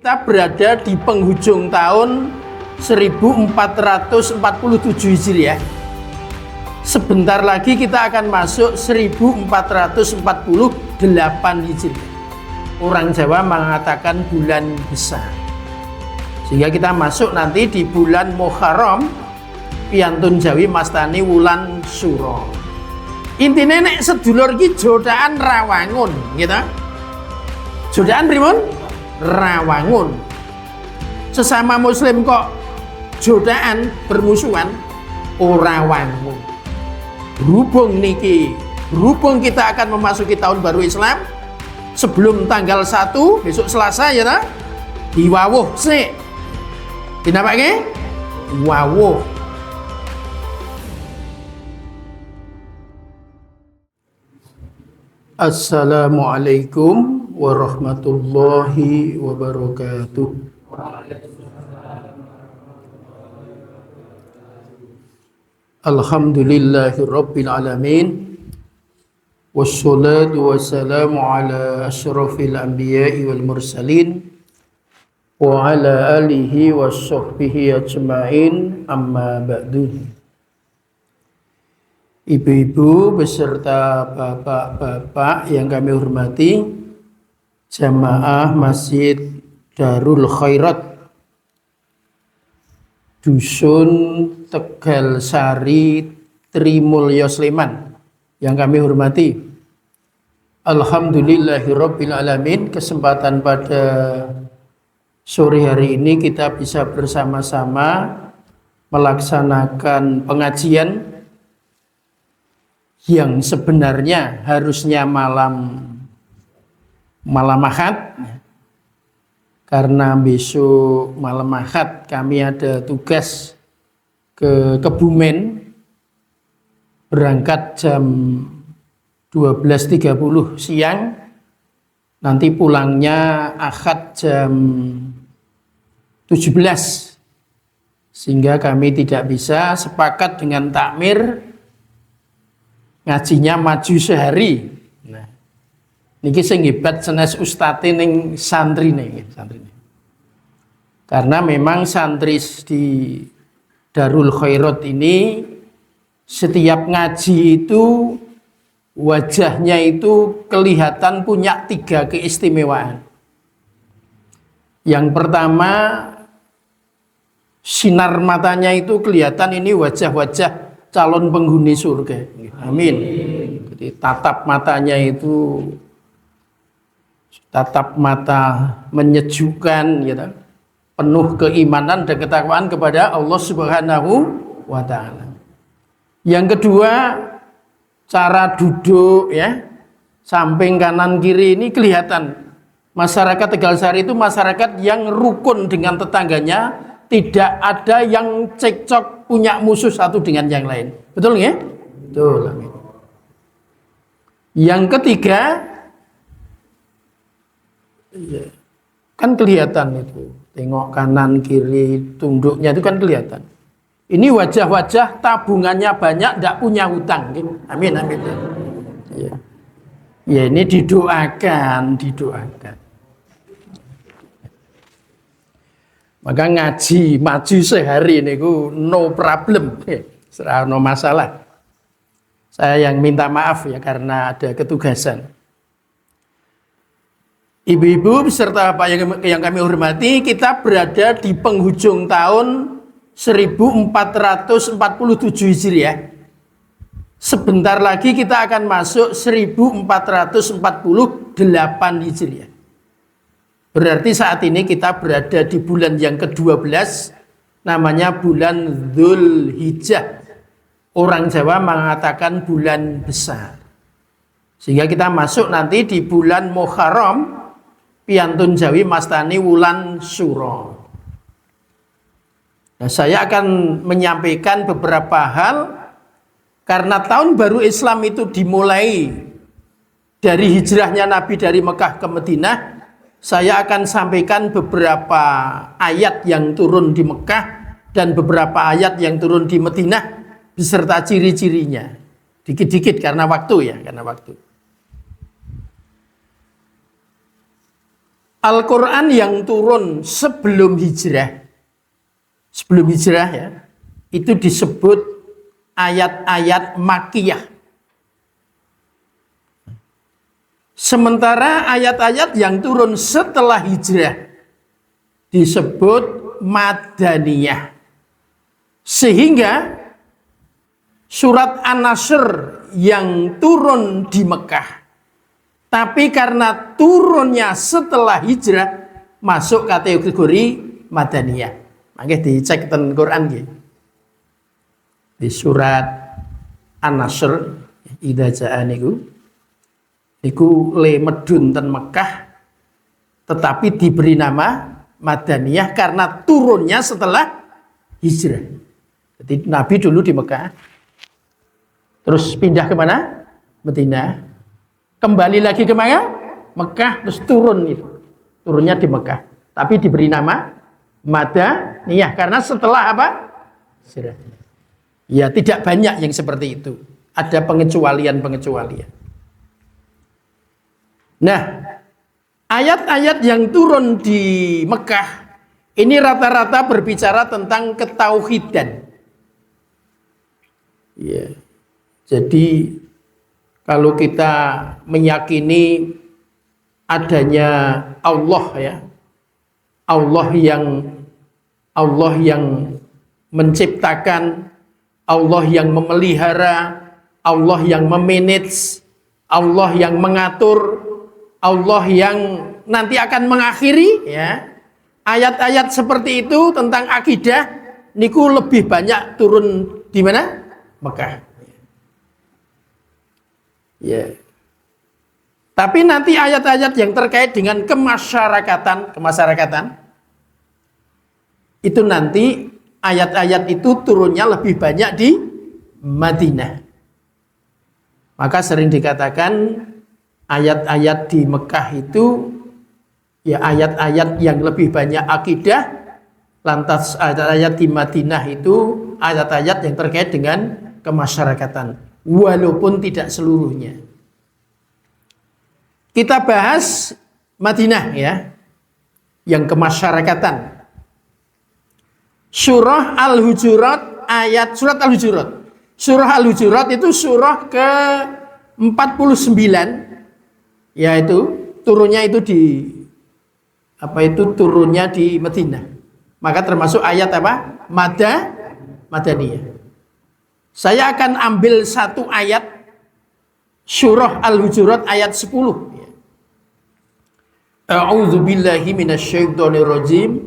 Kita berada di penghujung tahun 1447 Hijriah. Sebentar lagi kita akan masuk 1448 Hijriah. Orang Jawa mengatakan bulan besar. Sehingga kita masuk nanti di bulan Muharram, piantun Jawi mastani wulan Suro. Intine nek sedulur ki jodaan Rawangun, gitu. Jodaan pripun? Rawangun. Sesama muslim kok jodaan bermusuhan, ora wangun. Berhubung kita akan memasuki tahun baru Islam sebelum tanggal 1 besok Selasa ya ta? Diwawuh sik. Dinapake? Wawuh. Assalamualaikum warahmatullahi wabarakatuh. Alhamdulillahirabbil alamin. Wassalatu wassalamu ala asyrafil anbiya'i wal mursalin wa ala alihi washabbihi ajma'in, amma ba'du. Ibu-ibu beserta bapak-bapak yang kami hormati, jamaah Masjid Darul Khairat Dusun Tegal Sari Trimulyo Sleman yang kami hormati. Alhamdulillahirabbil alamin, kesempatan pada sore hari ini kita bisa bersama-sama melaksanakan pengajian yang sebenarnya harusnya malam Ahad, karena besok malam Ahad kami ada tugas ke Kebumen, berangkat jam 12.30 siang, nanti pulangnya Ahad jam 17, sehingga kami tidak bisa sepakat dengan takmir ngajinya maju sehari. Nah, niki sing hebat senes ustate ning santrine. Karena memang santri di Darul Khairat ini setiap ngaji itu wajahnya itu kelihatan punya 3 keistimewaan. Yang pertama, sinar matanya itu kelihatan ini wajah-wajah calon penghuni surga. Amin. Jadi tatap matanya itu tatap mata menyejukkan, gitu. Penuh keimanan dan ketakwaan kepada Allah Subhanahu wa taala. Yang kedua, cara duduk ya, samping kanan kiri ini kelihatan masyarakat Tegal Sari itu masyarakat yang rukun dengan tetangganya, tidak ada yang cekcok punya musuh satu dengan yang lain. Betul ya? Betul. Yang ketiga, kan kelihatan itu, tengok kanan kiri tunduknya itu kan kelihatan. Ini wajah-wajah tabungannya banyak, tidak punya hutang. Amin, amin. Ya, ini didoakan. Maka ngaji maju sehari ini no problem, no masalah. Saya yang minta maaf ya karena ada ketugasan. Ibu-ibu beserta Bapak yang kami hormati, kita berada di penghujung tahun 1447 Hijriah. Sebentar lagi kita akan masuk 1448 Hijriah. Berarti saat ini kita berada di bulan yang ke-12, namanya bulan Dzulhijjah. Orang Jawa mengatakan bulan besar. Sehingga kita masuk nanti di bulan Muharram, piantun Jawi mastani wulan Suro. Nah, saya akan menyampaikan beberapa hal karena tahun baru Islam itu dimulai dari hijrahnya Nabi dari Mekah ke Madinah. Saya akan sampaikan beberapa ayat yang turun di Mekah dan beberapa ayat yang turun di Madinah beserta ciri-cirinya. Dikit-dikit karena waktu ya, karena waktu. Al-Quran yang turun sebelum hijrah ya, itu disebut ayat-ayat Makkiyah. Sementara ayat-ayat yang turun setelah hijrah disebut Madaniyah. Sehingga surat An-Nasr yang turun di Mekah, tapi karena turunnya setelah hijrah, masuk kategori Madaniyah. Makanya dicek tentang Quran gitu. Di surat An-Nasr, idza ja'a niku le medun ten Mekah, tetapi diberi nama Madaniyah karena turunnya setelah hijrah. Jadi Nabi dulu di Mekah, terus pindah ke mana? Madinah. Kembali lagi ke mana? Mekah, terus turun itu. Turunnya di Mekah. Tapi diberi nama Madaniyah karena setelah apa? Hijrah. Ya, tidak banyak yang seperti itu. Ada pengecualian-pengecualian. Nah, ayat-ayat yang turun di Mekah ini rata-rata berbicara tentang ketauhidan. Ya. Jadi kalau kita meyakini adanya Allah ya, Allah yang menciptakan, Allah yang memelihara, Allah yang memanage, Allah yang mengatur, Allah yang nanti akan mengakhiri ya. Ayat-ayat seperti itu tentang akidah niku lebih banyak turun di mana? Mekah. Ya. Tapi nanti ayat-ayat yang terkait dengan kemasyarakatan itu nanti ayat-ayat itu turunnya lebih banyak di Madinah. Maka sering dikatakan ayat-ayat di Mekah itu ya ayat-ayat yang lebih banyak akidah, lantas ayat-ayat di Madinah itu ayat-ayat yang terkait dengan kemasyarakatan. Walaupun tidak seluruhnya. Kita bahas Madinah ya, yang kemasyarakatan. Surah Al-Hujurat surat Al-Hujurat. Surah Al-Hujurat itu surah ke-49, yaitu turunnya itu turunnya di Madinah. Maka termasuk ayat apa? Madaniyah. Saya akan ambil satu ayat surah Al-Hujurat ayat 10. A'udzu billahi minasyaitonir rajim.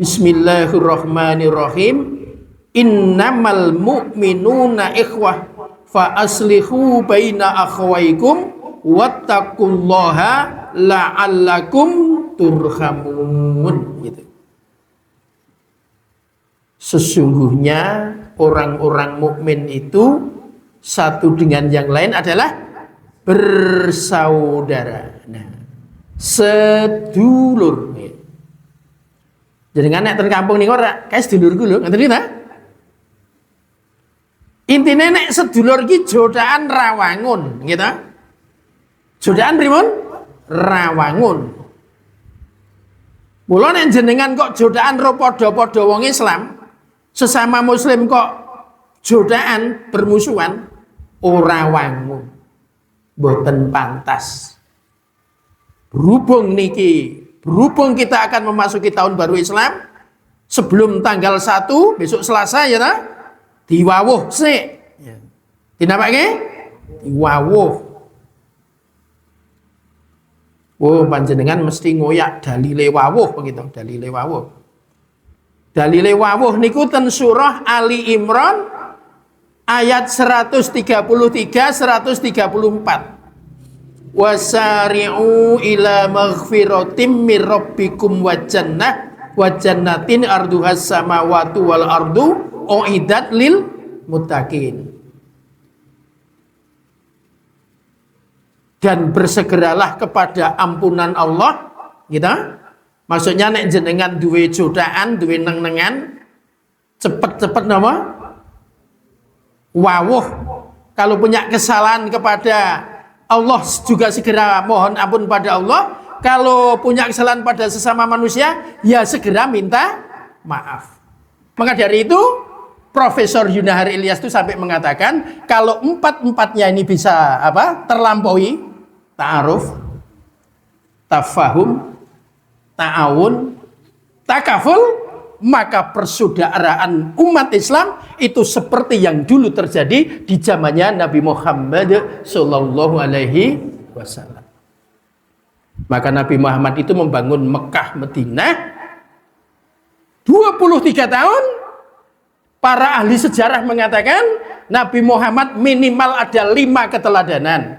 Bismillahirrahmanirrahim. Innamal mu'minuna ikhwah fa aslihu baina akhwaykum wattaqullaha la'allakum turhamun. Gitu. Sesungguhnya orang-orang mukmin itu satu dengan yang lain adalah bersaudara. Nah, sedulur. Jadi nek ten kampung niku ora kae sedulurku lho, ngoten ta? Intine nek sedulur ki jodaan rawangun, gitu. Jodaan pripun? Rawangun. Mula nek jenengan kok jodaan ro padha-padha wong Islam, sesama muslim kok jodaan bermusuhan, ora wangun, boten pantas. Berhubung kita akan memasuki tahun baru Islam sebelum tanggal 1 besok Selasa ya ta, diwawuh sik. Dinapake? Diwawuh. Oh, panjenengan mesti ngoyak dalile wawuh begitu, dalile wawuh. Dalile wawuh niku ten surah Ali Imran ayat 133 134. Wasari'u ila maghfiratim mir rabbikum wa jannatin arduhas samawati wal ardu uiddat lil muttaqin. Dan bersegeralah kepada ampunan Allah, gitu. Maksudnya nek jenengan duwe jodaan, duwe neng-nengan, cepet-cepet nama wawuh. Kalau punya kesalahan kepada Allah juga segera mohon ampun pada Allah. kalau punya kesalahan pada sesama manusia, ya segera minta maaf. Maka dari itu, Profesor Yunahar Ilyas itu sampai mengatakan, kalau empat-empatnya ini bisa terlampaui, ta'aruf, tafahum, ta'awun, takaful, maka persaudaraan umat Islam itu seperti yang dulu terjadi di zamannya Nabi Muhammad Sallallahu Alaihi Wasallam. Maka Nabi Muhammad itu membangun Mekah Madinah 23 tahun. Para ahli sejarah mengatakan Nabi Muhammad minimal ada 5 keteladanan.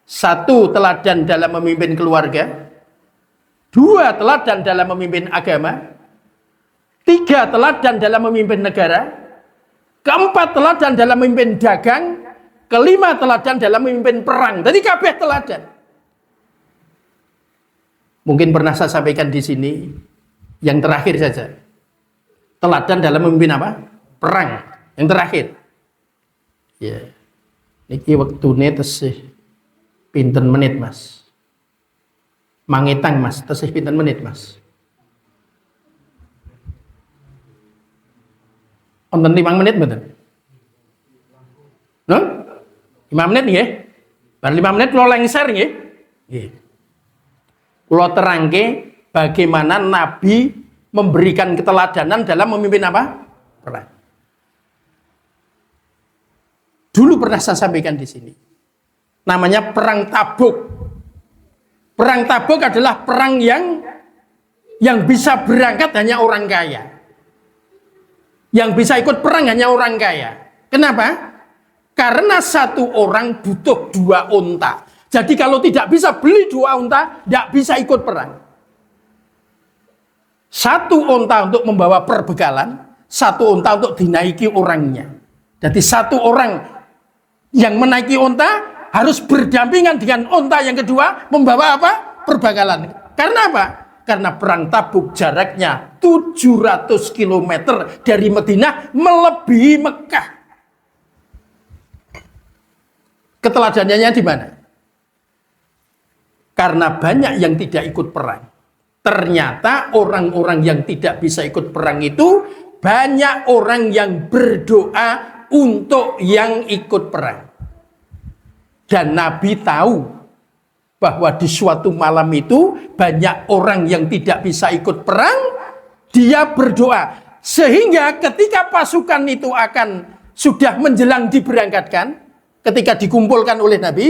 1, teladan dalam memimpin keluarga. 2, teladan dalam memimpin agama. 3, teladan dalam memimpin negara. 4, teladan dalam memimpin dagang. 5, teladan dalam memimpin perang. Jadi kabeh teladan. Mungkin pernah saya sampaikan di sini yang terakhir saja. Teladan dalam memimpin apa? Perang. Yang terakhir. Ya. Niki wektune tesih pinten menit, Mas? Mangitang, Mas. Tesih pinten menit, Mas? Onten 5 menit mboten? No? 5 menit nggih? Bar 5 menit kula lengser nggih. Nggih. Kula terangke bagaimana Nabi memberikan keteladanan dalam memimpin apa? Perang. Dulu pernah saya sampaikan di sini. Namanya Perang Tabuk. Perang Tabuk adalah perang yang bisa berangkat hanya orang kaya. Yang bisa ikut perang hanya orang kaya. Kenapa? Karena satu orang butuh 2 unta. Jadi kalau tidak bisa beli 2 unta, tidak bisa ikut perang. 1 unta untuk membawa perbekalan, 1 unta untuk dinaiki orangnya. Jadi 1 orang yang menaiki unta harus berdampingan dengan unta yang kedua membawa apa? Perbekalan. Karena apa? Karena perang Tabuk jaraknya 700 km dari Madinah, melebihi Mekah. Keteladanannya di mana? Karena banyak yang tidak ikut perang. Ternyata orang-orang yang tidak bisa ikut perang itu banyak orang yang berdoa untuk yang ikut perang. Dan Nabi tahu bahwa di suatu malam itu banyak orang yang tidak bisa ikut perang, dia berdoa. Sehingga ketika pasukan itu sudah menjelang diberangkatkan, ketika dikumpulkan oleh Nabi,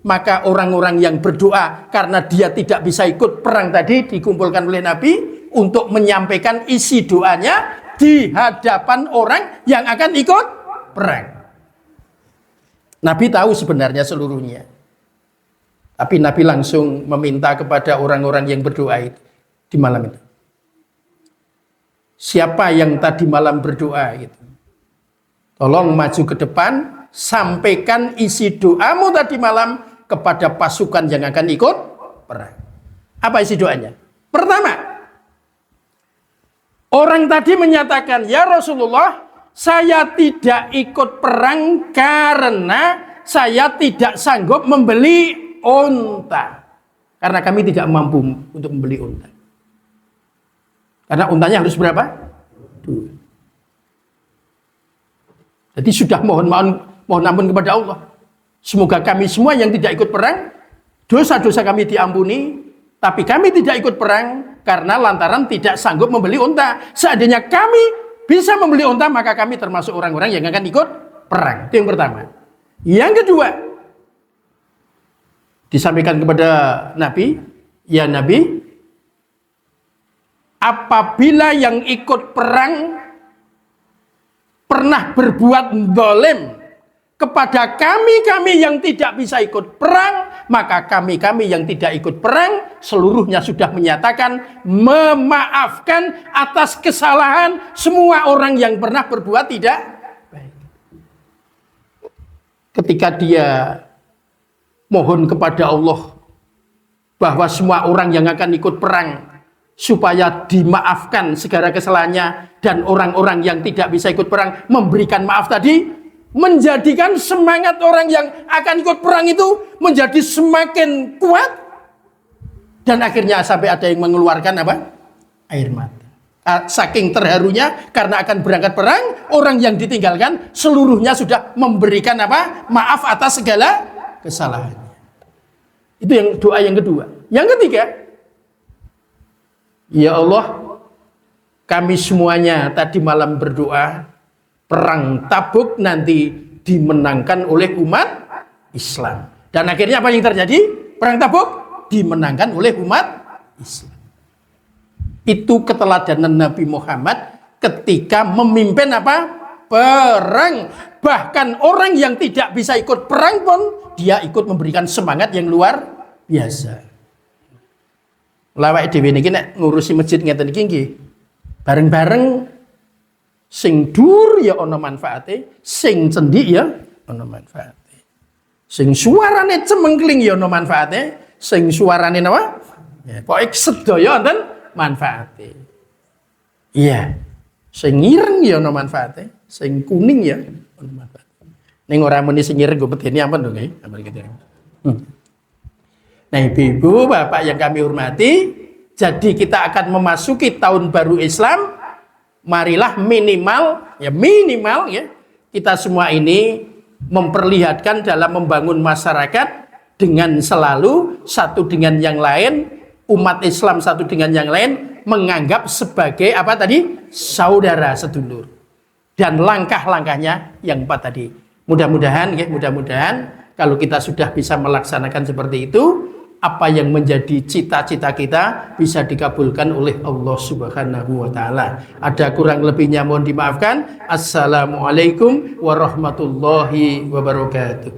maka orang-orang yang berdoa karena dia tidak bisa ikut perang tadi dikumpulkan oleh Nabi untuk menyampaikan isi doanya di hadapan orang yang akan ikut perang. Nabi tahu sebenarnya seluruhnya. Tapi Nabi langsung meminta kepada orang-orang yang berdoa itu di malam itu. Siapa yang tadi malam berdoa gitu? Tolong maju ke depan, sampaikan isi doamu tadi malam kepada pasukan yang akan ikut perang. Apa isi doanya? Pertama, orang tadi menyatakan, "Ya Rasulullah, saya tidak ikut perang karena saya tidak sanggup membeli unta. Karena kami tidak mampu untuk membeli unta." Karena untanya harus berapa? 2. Jadi sudah mohon ampun kepada Allah. Semoga kami semua yang tidak ikut perang, dosa-dosa kami diampuni, tapi kami tidak ikut perang karena lantaran tidak sanggup membeli unta. Seandainya kami bisa membeli unta, maka kami termasuk orang-orang yang akan ikut perang. Itu yang pertama. Yang kedua, disampaikan kepada Nabi, "Ya Nabi, apabila yang ikut perang pernah berbuat zalim kepada kami yang tidak bisa ikut perang, maka kami yang tidak ikut perang seluruhnya sudah menyatakan memaafkan atas kesalahan semua orang yang pernah berbuat tidak baik." Ketika dia mohon kepada Allah bahwa semua orang yang akan ikut perang supaya dimaafkan segala kesalahannya, dan orang-orang yang tidak bisa ikut perang memberikan maaf tadi, menjadikan semangat orang yang akan ikut perang itu menjadi semakin kuat Dan akhirnya sampai ada yang mengeluarkan apa? Air mata. Saking terharunya karena akan berangkat perang, orang yang ditinggalkan seluruhnya sudah memberikan apa? Maaf atas segala kesalahannya. Itu yang doa yang kedua. Yang ketiga, ya Allah, kami semuanya tadi malam berdoa perang Tabuk nanti dimenangkan oleh umat Islam. Dan akhirnya apa yang terjadi? Perang Tabuk dimenangkan oleh umat Islam. Itu keteladanan Nabi Muhammad ketika memimpin apa? Perang. Bahkan orang yang tidak bisa ikut perang pun dia ikut memberikan semangat yang luar biasa. Lawak dhewe niki nek ngurusi masjid ngeten iki nggih. Bareng-bareng sing dur ya ana manfaate, sing cendik ya ana manfaate. Sing suarane cemengkling ya ana manfaate, sing suarane napa? Ya, pokoke sedaya wonten manfaate. Iya. Sing ireng ya ana manfaate, sing kuning ya ana manfaate. Ning ora muni sing ireng go medeni ampun lho nggih, ampun gitu. Nah, Ibu, Bapak yang kami hormati, jadi kita akan memasuki tahun baru Islam. Marilah minimal ya kita semua ini memperlihatkan dalam membangun masyarakat dengan selalu satu dengan yang lain, umat Islam satu dengan yang lain menganggap sebagai apa tadi? Saudara sedulur. Dan langkah-langkahnya yang 4 tadi. Mudah-mudahan kalau kita sudah bisa melaksanakan seperti itu, apa yang menjadi cita-cita kita bisa dikabulkan oleh Allah Subhanahu wa taala. Ada kurang lebihnya mohon dimaafkan. Assalamualaikum warahmatullahi wabarakatuh.